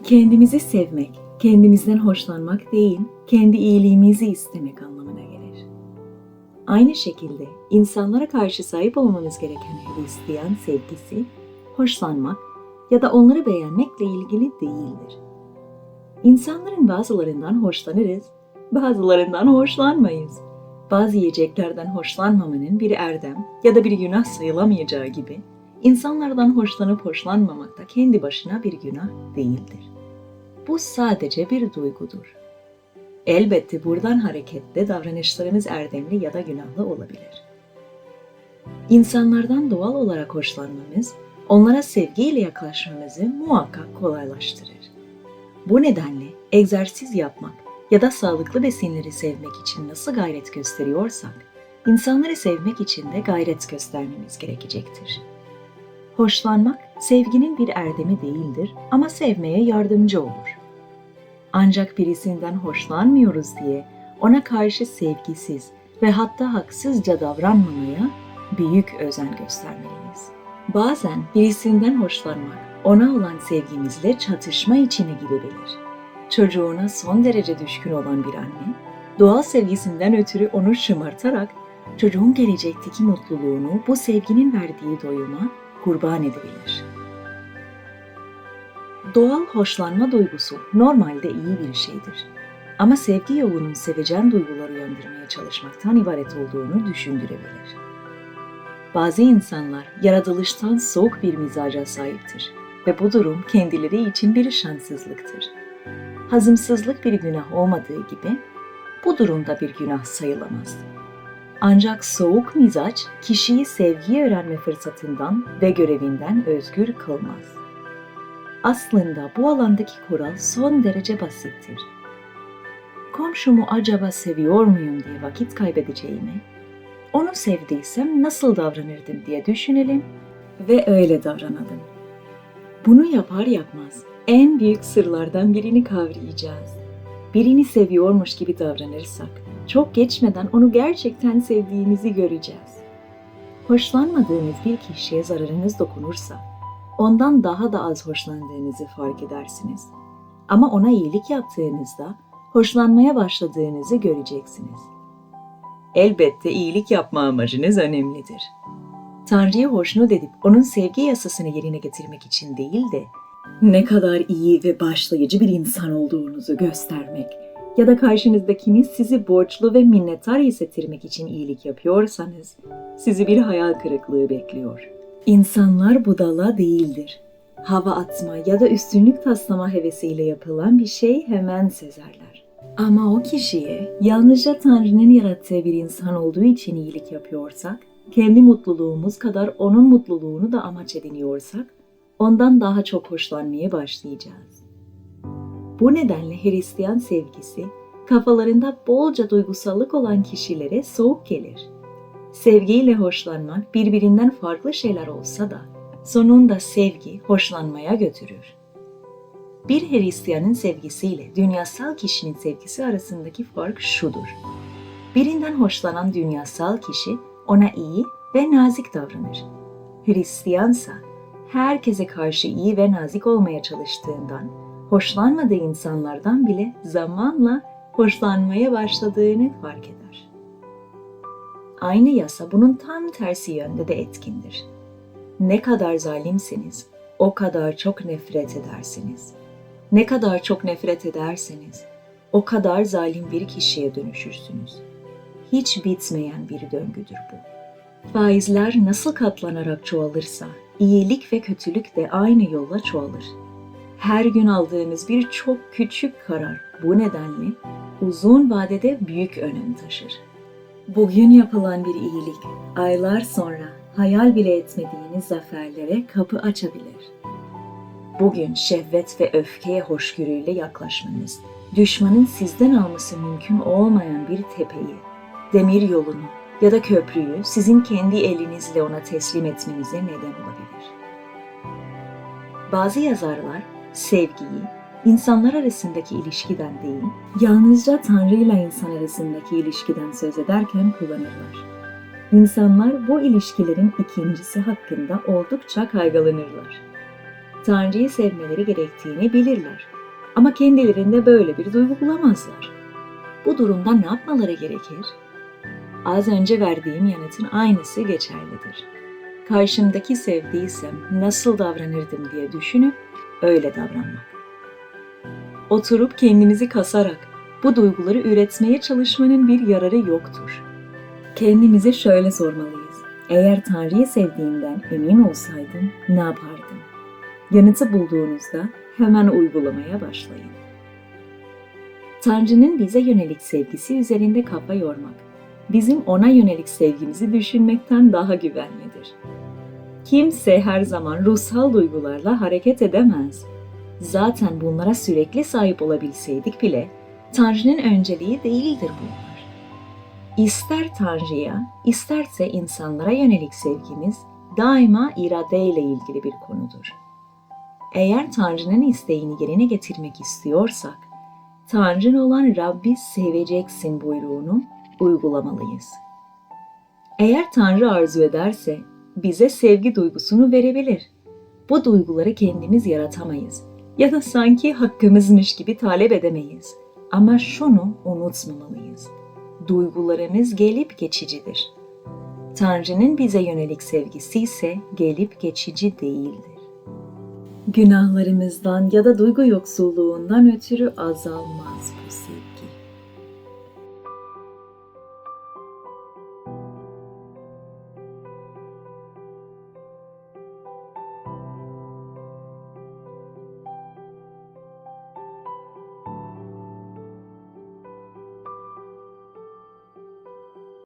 Kendimizi sevmek, kendimizden hoşlanmak değil, kendi iyiliğimizi istemek anlamına gelir. Aynı şekilde insanlara karşı sahip olmamız gereken Hristiyan sevgisi, hoşlanmak ya da onları beğenmekle ilgili değildir. İnsanların bazılarından hoşlanırız, bazılarından hoşlanmayız. Bazı yiyeceklerden hoşlanmamanın bir erdem ya da bir günah sayılamayacağı gibi, insanlardan hoşlanıp hoşlanmamak da kendi başına bir günah değildir. Bu sadece bir duygudur. Elbette buradan hareketle davranışlarımız erdemli ya da günahlı olabilir. İnsanlardan doğal olarak hoşlanmamız, onlara sevgiyle yaklaşmamızı muhakkak kolaylaştırır. Bu nedenle egzersiz yapmak ya da sağlıklı besinleri sevmek için nasıl gayret gösteriyorsak, insanları sevmek için de gayret göstermemiz gerekecektir. Hoşlanmak, sevginin bir erdemi değildir ama sevmeye yardımcı olur. Ancak birisinden hoşlanmıyoruz diye ona karşı sevgisiz ve hatta haksızca davranmamaya büyük özen göstermeliyiz. Bazen birisinden hoşlanmak, ona olan sevgimizle çatışma içine girebilir. Çocuğuna son derece düşkün olan bir anne, doğal sevgisinden ötürü onu şımartarak çocuğun gelecekteki mutluluğunu bu sevginin verdiği doyuma kurban edebilir. Doğal hoşlanma duygusu normalde iyi bir şeydir. Ama sevgi yolunun sevecen duyguları uyandırmaya çalışmaktan ibaret olduğunu düşündürebilir. Bazı insanlar yaratılıştan soğuk bir mizaca sahiptir ve bu durum kendileri için bir şanssızlıktır. Hazımsızlık bir günah olmadığı gibi bu durumda bir günah sayılamaz. Ancak soğuk mizaç kişiyi sevgiyi öğrenme fırsatından ve görevinden özgür kılmaz. Aslında bu alandaki kural son derece basittir. Komşumu acaba seviyor muyum diye vakit kaybedeceğime, onu sevdiysem nasıl davranırdım diye düşünelim ve öyle davranalım. Bunu yapar yapmaz en büyük sırlardan birini kavrayacağız. Birini seviyormuş gibi davranırsak, çok geçmeden onu gerçekten sevdiğimizi göreceğiz. Hoşlanmadığınız bir kişiye zararınız dokunursa, ondan daha da az hoşlandığınızı fark edersiniz. Ama ona iyilik yaptığınızda hoşlanmaya başladığınızı göreceksiniz. Elbette iyilik yapma amacınız önemlidir. Tanrı'yı hoşnut edip onun sevgi yasasını yerine getirmek için değil de ne kadar iyi ve bağışlayıcı bir insan olduğunuzu göstermek ya da karşınızdakini sizi borçlu ve minnettar hissettirmek için iyilik yapıyorsanız sizi bir hayal kırıklığı bekliyor. İnsanlar budala değildir. Hava atma ya da üstünlük taslama hevesiyle yapılan bir şey hemen sezerler. Ama o kişiye yalnızca Tanrı'nın yarattığı bir insan olduğu için iyilik yapıyorsak, kendi mutluluğumuz kadar onun mutluluğunu da amaç ediniyorsak, ondan daha çok hoşlanmaya başlayacağız. Bu nedenle Hristiyan sevgisi, kafalarında bolca duygusallık olan kişilere soğuk gelir. Sevgiyle hoşlanmak birbirinden farklı şeyler olsa da, sonunda sevgi hoşlanmaya götürür. Bir Hristiyanın sevgisiyle dünyasal kişinin sevgisi arasındaki fark şudur. Birinden hoşlanan dünyasal kişi ona iyi ve nazik davranır. Hristiyansa herkese karşı iyi ve nazik olmaya çalıştığından, hoşlanmadığı insanlardan bile zamanla hoşlanmaya başladığını fark eder. Aynı yasa bunun tam tersi yönde de etkindir. Ne kadar zalimseniz, o kadar çok nefret edersiniz. Ne kadar çok nefret ederseniz, o kadar zalim bir kişiye dönüşürsünüz. Hiç bitmeyen bir döngüdür bu. Faizler nasıl katlanarak çoğalırsa, iyilik ve kötülük de aynı yolla çoğalır. Her gün aldığımız bir çok küçük karar bu nedenle uzun vadede büyük önem taşır. Bugün yapılan bir iyilik, aylar sonra hayal bile etmediğiniz zaferlere kapı açabilir. Bugün şehvet ve öfkeye hoşgörüyle yaklaşmanız, düşmanın sizden alması mümkün olmayan bir tepeyi, demir yolunu ya da köprüyü sizin kendi elinizle ona teslim etmenize neden olabilir. Bazı yazarlar sevgiyi insanlar arasındaki ilişkiden değil, yalnızca Tanrı ile insan arasındaki ilişkiden söz ederken kullanırlar. İnsanlar bu ilişkilerin ikincisi hakkında oldukça kaygılanırlar. Tanrı'yı sevmeleri gerektiğini bilirler. Ama kendilerinde böyle bir duygu bulamazlar. Bu durumda ne yapmaları gerekir? Az önce verdiğim yanıtın aynısı geçerlidir. Karşımdaki sevdiysem nasıl davranırdım diye düşünüp öyle davranmak. Oturup kendimizi kasarak bu duyguları üretmeye çalışmanın bir yararı yoktur. Kendimize şöyle sormalıyız. Eğer Tanrı'yı sevdiğimden emin olsaydım ne yapardım? Yanıtı bulduğunuzda hemen uygulamaya başlayın. Tanrı'nın bize yönelik sevgisi üzerinde kafa yormak, bizim ona yönelik sevgimizi düşünmekten daha güvenlidir. Kimse her zaman ruhsal duygularla hareket edemez. Zaten bunlara sürekli sahip olabilseydik bile Tanrı'nın önceliği değildir bunlar. İster Tanrı'ya, isterse insanlara yönelik sevgimiz daima iradeyle ilgili bir konudur. Eğer Tanrı'nın isteğini yerine getirmek istiyorsak, Tanrın olan Rabbi seveceksin buyruğunu uygulamalıyız. Eğer Tanrı arzu ederse bize sevgi duygusunu verebilir. Bu duyguları kendimiz yaratamayız ya da sanki hakkımızmış gibi talep edemeyiz. Ama şunu unutmamalıyız. Duygularımız gelip geçicidir. Tanrı'nın bize yönelik sevgisi ise gelip geçici değildir. Günahlarımızdan ya da duygu yoksulluğundan ötürü azalmaz.